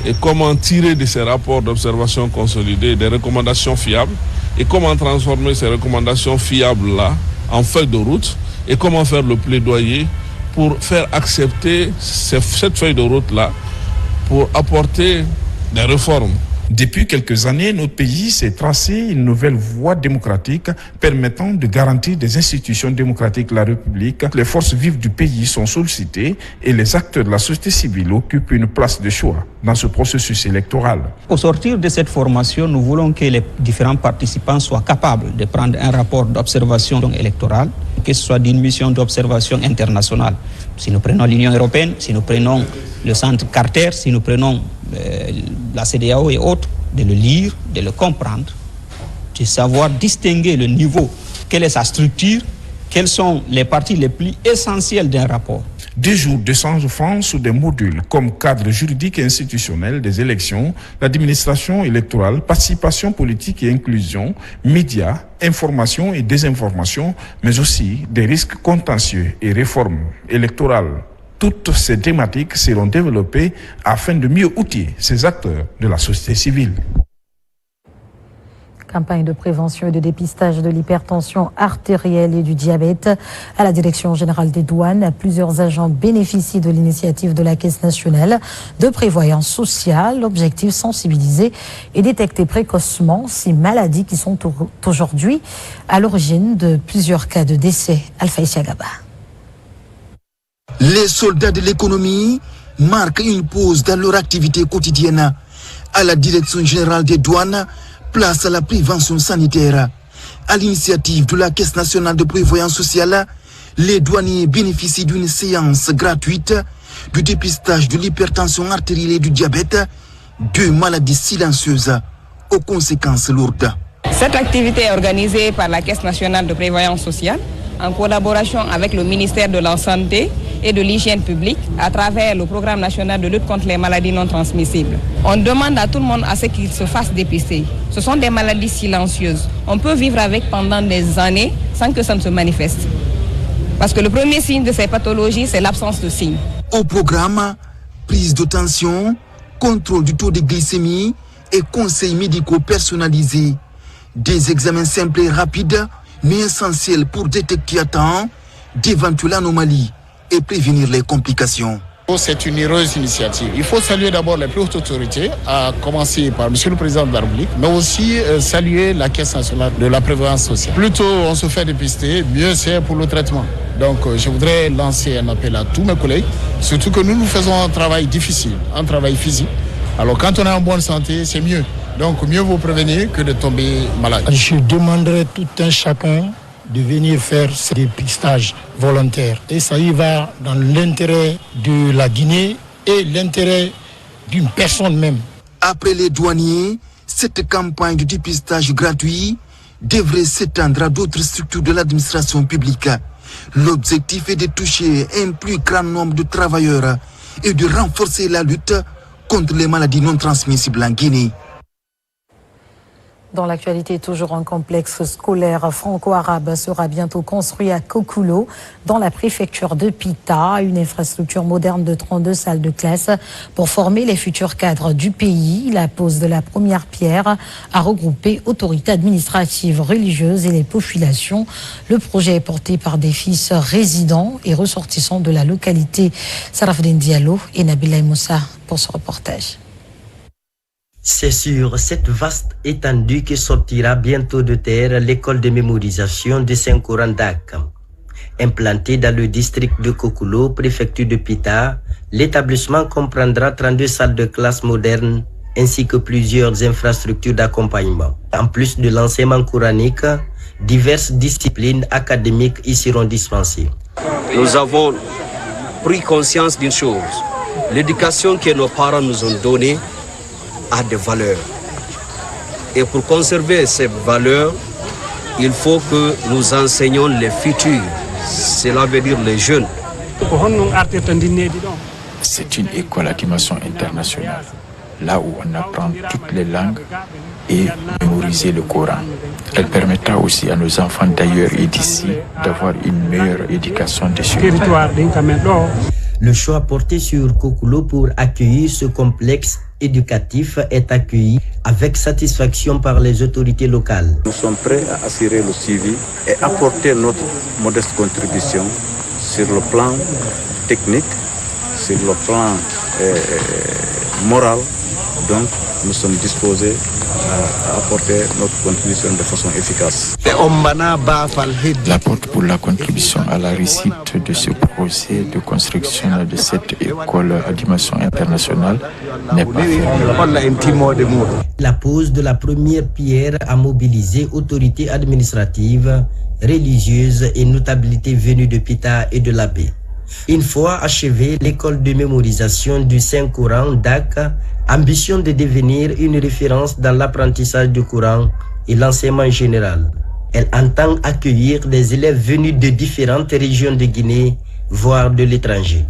et comment tirer de ces rapports d'observation consolidés des recommandations fiables et comment transformer ces recommandations fiables-là en feuille de route et comment faire le plaidoyer pour faire accepter cette feuille de route-là pour apporter des réformes.
Depuis quelques années, notre pays s'est tracé une nouvelle voie démocratique permettant de garantir des institutions démocratiques de la République. Les forces vives du pays sont sollicitées et les acteurs de la société civile occupent une place de choix dans ce processus électoral.
Au sortir de cette formation, nous voulons que les différents participants soient capables de prendre un rapport d'observation électorale, que ce soit d'une mission d'observation internationale. Si nous prenons l'Union européenne, si nous prenons le centre Carter, si nous prenons la CEDEAO et autres, de le lire, de le comprendre, de savoir distinguer le niveau, quelle est sa structure, quelles sont les parties les plus essentielles d'un rapport.
2 jours d'échange francs sous des modules comme cadre juridique et institutionnel des élections, l'administration électorale, participation politique et inclusion, médias, information et désinformation, mais aussi des risques contentieux et réformes électorales. Toutes ces thématiques seront développées afin de mieux outiller ces acteurs de la société civile.
Campagne de prévention et de dépistage de l'hypertension artérielle et du diabète. À la Direction générale des douanes, plusieurs agents bénéficient de l'initiative de la Caisse nationale de prévoyance sociale. L'objectif, sensibiliser et détecter précocement ces maladies qui sont aujourd'hui à l'origine de plusieurs cas de décès. Alpha Isiagaba.
Les soldats de l'économie marquent une pause dans leur activité quotidienne. À la Direction générale des douanes, place à la prévention sanitaire. À l'initiative de la Caisse nationale de prévoyance sociale, les douaniers bénéficient d'une séance gratuite du dépistage de l'hypertension artérielle et du diabète, 2 maladies silencieuses aux conséquences lourdes.
Cette activité est organisée par la Caisse nationale de prévoyance sociale en collaboration avec le ministère de la Santé et de l'hygiène publique à travers le programme national de lutte contre les maladies non transmissibles. On demande à tout le monde à ce qu'il se fasse dépister. Ce sont des maladies silencieuses. On peut vivre avec pendant des années sans que ça ne se manifeste. Parce que le premier signe de ces pathologies, c'est l'absence de signes.
Au programme, prise de tension, contrôle du taux de glycémie et conseils médicaux personnalisés. Des examens simples et rapides, mais essentiels pour détecter à temps d'éventuelles anomalies et prévenir les complications.
C'est une heureuse initiative. Il faut saluer d'abord les plus hautes autorités, à commencer par M. le Président de la République, mais aussi saluer la Caisse nationale de la prévoyance sociale. Plus tôt on se fait dépister, mieux c'est pour le traitement. Donc je voudrais lancer un appel à tous mes collègues, surtout que nous faisons un travail difficile, un travail physique. Alors quand on est en bonne santé, c'est mieux. Donc mieux vaut prévenir que de tomber malade.
Je demanderai tout un chacun de venir faire ce dépistage volontaire. Et ça y va dans l'intérêt de la Guinée et l'intérêt d'une personne même.
Après les douaniers, cette campagne de dépistage gratuit devrait s'étendre à d'autres structures de l'administration publique. L'objectif est de toucher un plus grand nombre de travailleurs et de renforcer la lutte contre les maladies non transmissibles en Guinée.
Dans l'actualité, toujours un complexe scolaire franco-arabe sera bientôt construit à Kokulo, dans la préfecture de Pita, une infrastructure moderne de 32 salles de classe pour former les futurs cadres du pays. La pose de la première pierre a regroupé autorités administratives, religieuses et les populations. Le projet est porté par des fils résidents et ressortissants de la localité. Sarafdin Diallo et Nabila Moussa pour ce reportage.
C'est sur cette vaste étendue que sortira bientôt de terre l'école de mémorisation de Saint-Coran-Dak. Implanté dans le district de Kokulo, préfecture de Pita, l'établissement comprendra 32 salles de classe modernes ainsi que plusieurs infrastructures d'accompagnement. En plus de l'enseignement coranique, diverses disciplines académiques y seront dispensées.
Nous avons pris conscience d'une chose, l'éducation que nos parents nous ont donnée a des valeurs. Et pour conserver ces valeurs, il faut que nous enseignions les futurs, cela veut dire les jeunes.
C'est une école à dimension internationale, là où on apprend toutes les langues et mémoriser le Coran. Elle permettra aussi à nos enfants d'ailleurs et d'ici d'avoir une meilleure éducation dessus.
Le choix porté sur Kokulo pour accueillir ce complexe éducatif est accueilli avec satisfaction par les autorités locales.
Nous sommes prêts à assurer le suivi et apporter notre modeste contribution sur le plan technique, sur le plan moral. Donc, nous sommes disposés à apporter notre contribution de façon efficace.
La porte pour la contribution à la réussite de ce projet de construction de cette école à dimension internationale n'est pas fermée.
La pose de la première pierre a mobilisé autorités administratives, religieuses et notabilités venues de Pita et de la baie. Une fois achevée, l'école de mémorisation du Saint-Coran Dak ambitionne de devenir une référence dans l'apprentissage du Coran et l'enseignement général. Elle entend accueillir des élèves venus de différentes régions de Guinée, voire de l'étranger.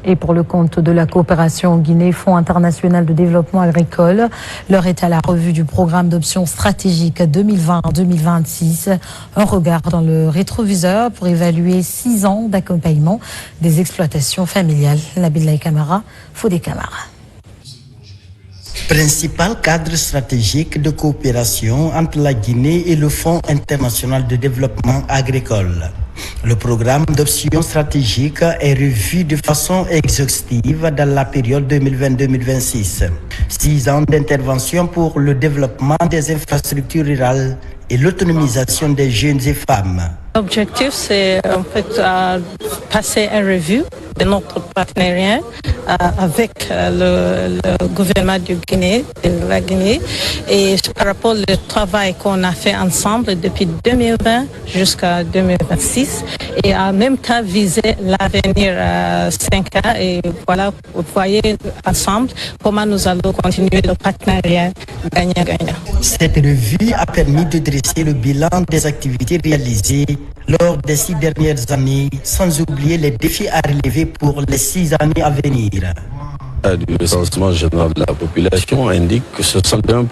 Et pour le compte de la coopération Guinée, Fonds international de développement agricole, l'heure est à la revue du programme d'options stratégiques 2020-2026. Un regard dans le rétroviseur pour évaluer 6 ans d'accompagnement des exploitations familiales. Nabilaï Camara, Fodé Camara.
Principal cadre stratégique de coopération entre la Guinée et le Fonds international de développement agricole. Le programme d'options stratégiques est revu de façon exhaustive dans la période 2020-2026. 6 ans d'intervention pour le développement des infrastructures rurales et l'autonomisation des jeunes et femmes.
L'objectif, c'est en fait passer un review de notre partenariat
avec le gouvernement de la Guinée, et par rapport au travail qu'on a fait ensemble depuis 2020 jusqu'à 2026, et en même temps viser l'avenir 5 ans. Et voilà, vous voyez ensemble comment nous allons continuer le partenariat gagnant-gagnant.
Cette revue a permis de dresser le bilan des activités réalisées lors des 6 dernières années, sans oublier les défis à relever pour les 6 années à venir.
Du recensement général de la population indique que 61%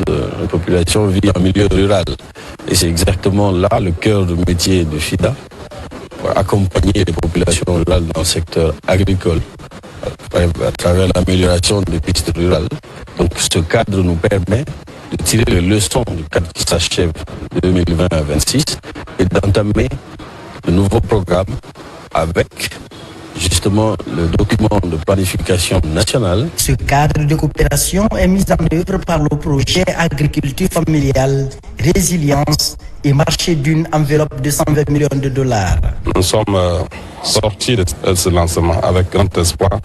de la population vit en milieu rural. Et c'est exactement là le cœur de métier de FIDA, pour accompagner les populations rurales dans le secteur agricole à travers l'amélioration des pistes rurales. Donc ce cadre nous permet de tirer les leçons du cadre qui s'achève de 2020 à 2026 et d'entamer de nouveaux programmes avec justement le document de planification nationale.
Ce cadre de coopération est mis en œuvre par le projet Agriculture familiale, résilience et marché d'une enveloppe de 120 millions de dollars.
Nous sommes sortis de ce lancement avec grand espoir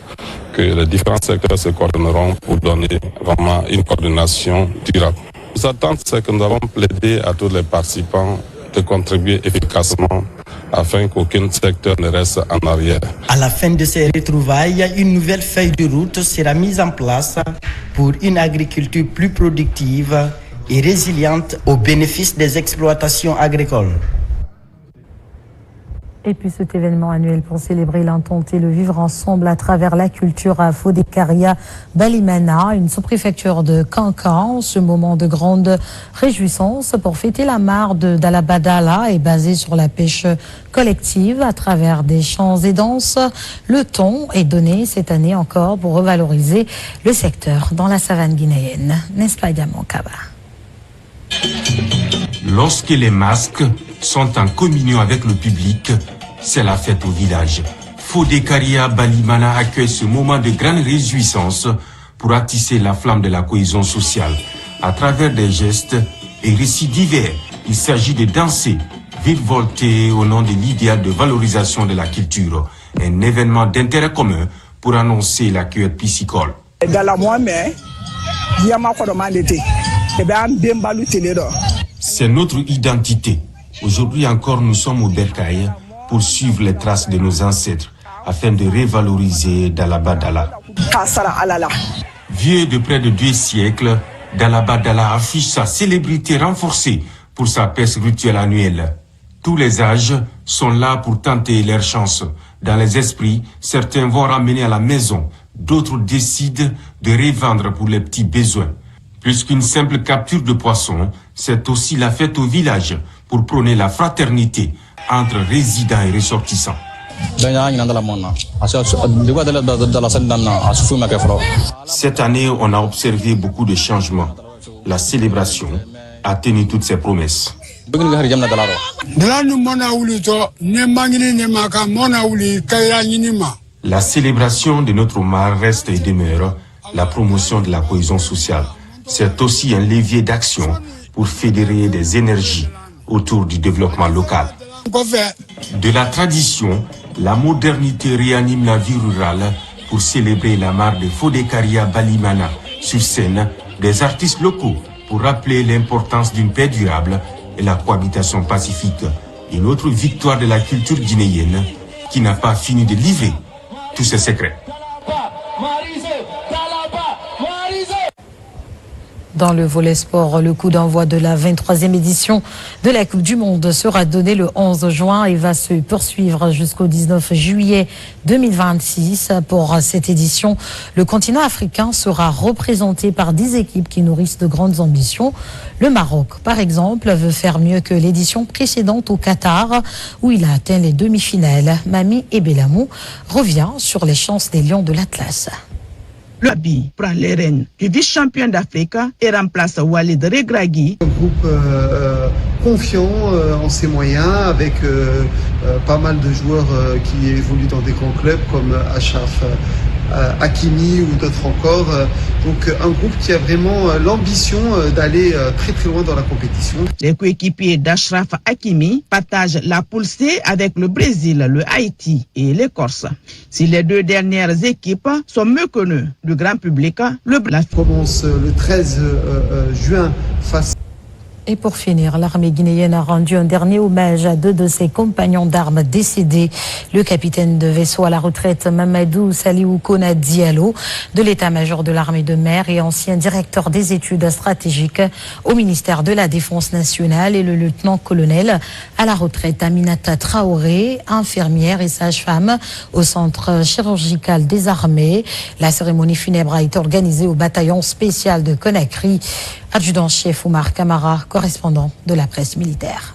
que les différents secteurs se coordonneront pour donner vraiment une coordination durable. Nos attentes, c'est que nous avons plaidé à tous les participants de contribuer efficacement afin qu'aucun secteur ne reste en arrière.
À la fin de ces retrouvailles, une nouvelle feuille de route sera mise en place pour une agriculture plus productive et résiliente au bénéfice des exploitations agricoles.
Et puis cet événement annuel pour célébrer l'entente et le vivre ensemble à travers la culture à Fodekaria Balimana, une sous-préfecture de Kankan. Ce moment de grande réjouissance pour fêter la mare d'Alabadala est basé sur la pêche collective à travers des chants et danses. Le ton est donné cette année encore pour revaloriser le secteur dans la savane guinéenne. N'est-ce pas, Diamant Kaba?
Lorsque les masques sont en communion avec le public, c'est la fête au village. Fodekaria Balimana accueille ce moment de grande réjouissance pour attisser la flamme de la cohésion sociale. À travers des gestes et récits divers, il s'agit de danser, virevolter au nom de l'idéal de valorisation de la culture. Un événement d'intérêt commun pour annoncer la cueillette piscicole. C'est notre identité. Aujourd'hui encore, nous sommes au bercail pour suivre les traces de nos ancêtres afin de revaloriser Dalabadala. Vieux de près de 2 siècles, Dalabadala affiche sa célébrité renforcée pour sa peste rituelle annuelle. Tous les âges sont là pour tenter leur chance. Dans les esprits, certains vont ramener à la maison, d'autres décident de revendre pour les petits besoins. Plus qu'une simple capture de poissons, c'est aussi la fête au village pour prôner la fraternité entre résidents et ressortissants. Cette année, on a observé beaucoup de changements. La célébration a tenu toutes ses promesses. La célébration de notre mare reste et demeure la promotion de la cohésion sociale. C'est aussi un levier d'action pour fédérer des énergies autour du développement local. De la tradition, la modernité réanime la vie rurale pour célébrer la mare de Fodekaria Balimana. Sur scène, des artistes locaux pour rappeler l'importance d'une paix durable et la cohabitation pacifique. Une autre victoire de la culture guinéenne qui n'a pas fini de livrer tous ses secrets.
Dans le volet sport, le coup d'envoi de la 23e édition de la Coupe du Monde sera donné le 11 juin et va se poursuivre jusqu'au 19 juillet 2026. Pour cette édition, le continent africain sera représenté par 10 équipes qui nourrissent de grandes ambitions. Le Maroc, par exemple, veut faire mieux que l'édition précédente au Qatar, où il a atteint les demi-finales. Mami Ebelamou revient sur les chances des Lions de l'Atlas.
Le Abi prend les rênes du vice-champion d'Afrique et remplace Walid Regragui.
Un groupe confiant en ses moyens, avec pas mal de joueurs qui évoluent dans des grands clubs comme Achraf Hakimi ou d'autres encore. Donc un groupe qui a vraiment l'ambition d'aller très très loin dans la compétition.
Les coéquipiers d'Achraf Hakimi partagent la poule C avec le Brésil, le Haïti et l'Écosse. Si les deux dernières équipes sont mieux connues du grand public, le Brésil
commence le 13 juin face.
Et pour finir, l'armée guinéenne a rendu un dernier hommage à deux de ses compagnons d'armes décédés. Le capitaine de vaisseau à la retraite Mamadou Saliou Kona Diallo de l'état-major de l'armée de mer et ancien directeur des études stratégiques au ministère de la Défense nationale, et le lieutenant-colonel à la retraite Aminata Traoré, infirmière et sage-femme au centre chirurgical des armées. La cérémonie funèbre a été organisée au bataillon spécial de Conakry. Adjudant-chef Oumar Kamara, correspondant de la presse militaire.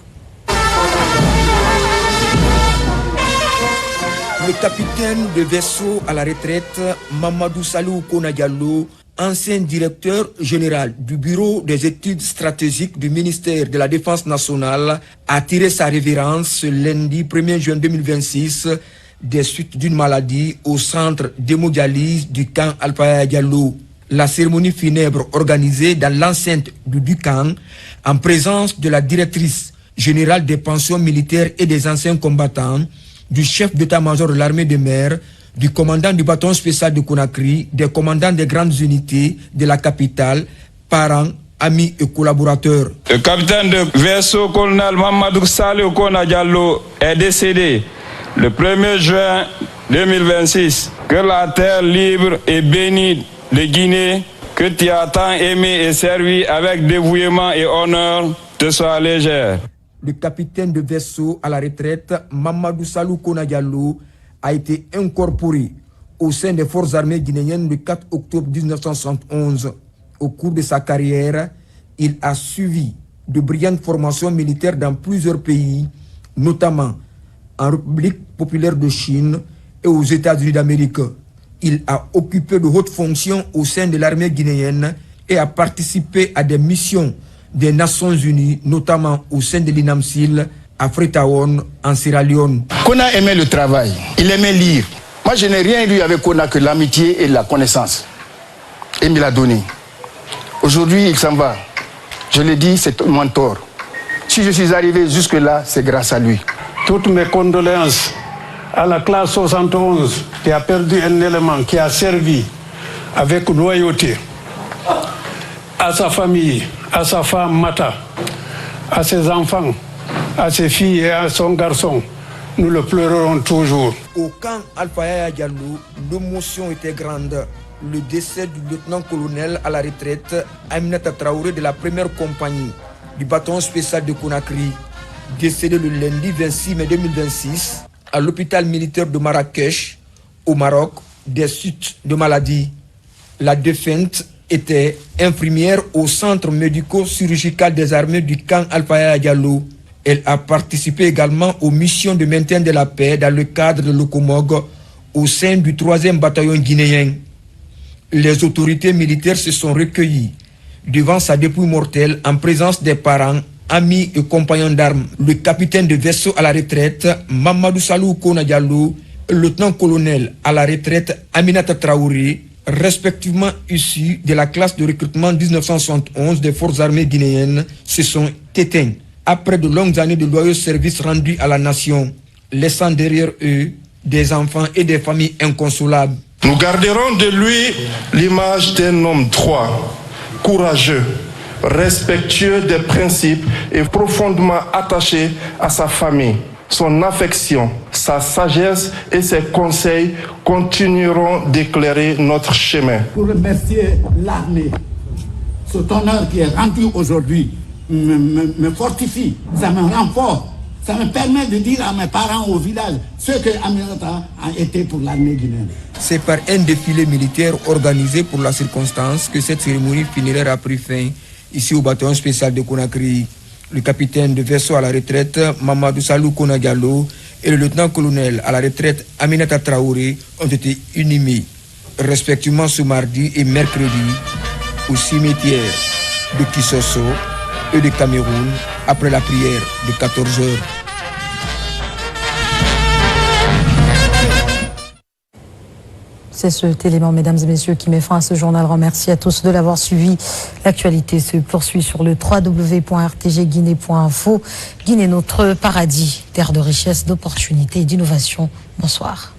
Le capitaine de vaisseau à la retraite, Mamadou Saliou Kona Diallo, ancien directeur général du bureau des études stratégiques du ministère de la Défense nationale, a tiré sa révérence ce lundi 1er juin 2026 des suites d'une maladie au centre d'hémodialyse du camp Alpha Diallo. La cérémonie funèbre organisée dans l'enceinte du camp en présence de la directrice générale des pensions militaires et des anciens combattants, du chef d'état-major de l'armée de mer, du commandant du bataillon spécial de Conakry, des commandants des grandes unités de la capitale, parents, amis et collaborateurs.
Le capitaine de vaisseau colonel Mamadou Saliou Kona Diallo est décédé le 1er juin 2026. Que la terre libre et bénie de Guinée, que tu as tant aimé et servi avec dévouement et honneur, te soit légère.
Le capitaine de vaisseau à la retraite, Mamadou Saliou Kona Diallo, a été incorporé au sein des forces armées guinéennes le 4 octobre 1971. Au cours de sa carrière, il a suivi de brillantes formations militaires dans plusieurs pays, notamment en République populaire de Chine et aux États-Unis d'Amérique. Il a occupé de hautes fonctions au sein de l'armée guinéenne et a participé à des missions des Nations Unies, notamment au sein de l'INAMSIL, à Freetown, en Sierra Leone.
Kona aimait le travail, il aimait lire. Moi, je n'ai rien lu avec Kona que l'amitié et la connaissance. Il me l'a donné. Aujourd'hui, il s'en va. Je l'ai dit, c'est mon mentor. Si je suis arrivé jusque-là, c'est grâce à lui.
Toutes mes condoléances à la classe 71 qui a perdu un élément qui a servi avec loyauté à sa famille, à sa femme Mata, à ses enfants, à ses filles et à son garçon. Nous le pleurerons toujours.
Au camp Alpha Diallo, l'émotion était grande. Le décès du lieutenant-colonel à la retraite Aminata Traoré de la première compagnie du bataillon spécial de Conakry, décédé le lundi 26 mai 2026 à l'hôpital militaire de Marrakech, au Maroc, des suites de maladie. La défunte était infirmière au centre médico-chirurgical des armées du camp Alpha Diallo. Elle a participé également aux missions de maintien de la paix dans le cadre de l'Ocomog au sein du 3e bataillon guinéen. Les autorités militaires se sont recueillies devant sa dépouille mortelle en présence des parents, amis et compagnons d'armes. Le capitaine de vaisseau à la retraite, Mamadou Saliou Kona Diallo, et le lieutenant-colonel à la retraite, Aminata Traoré, respectivement issus de la classe de recrutement 1971 des forces armées guinéennes, se sont éteints après de longues années de loyaux services rendus à la nation, laissant derrière eux des enfants et des familles inconsolables.
Nous garderons de lui l'image d'un homme droit, courageux, respectueux des principes et profondément attaché à sa famille. Son affection, sa sagesse et ses conseils continueront d'éclairer notre chemin.
Pour remercier l'armée, cet honneur qui est rendu aujourd'hui me fortifie, ça me rend fort. Ça me permet de dire à mes parents au village ce que Aminata a été pour l'armée guinéenne.
C'est par un défilé militaire organisé pour la circonstance que cette cérémonie funéraire a pris fin ici au bataillon spécial de Conakry. Le capitaine de vaisseau à la retraite, Mamadou Saliou Kona Diallo, et le lieutenant-colonel à la retraite, Aminata Traoré, ont été inhumés, respectivement ce mardi et mercredi, au cimetière de Kisosso et de Cameroun, après la prière de 14 heures.
C'est C'est cet élément, mesdames et messieurs, qui met fin à ce journal. Remercie à tous de l'avoir suivi. L'actualité se poursuit sur le www.rtgguinée.info. Guinée, notre paradis, terre de richesse, d'opportunités et d'innovation. Bonsoir.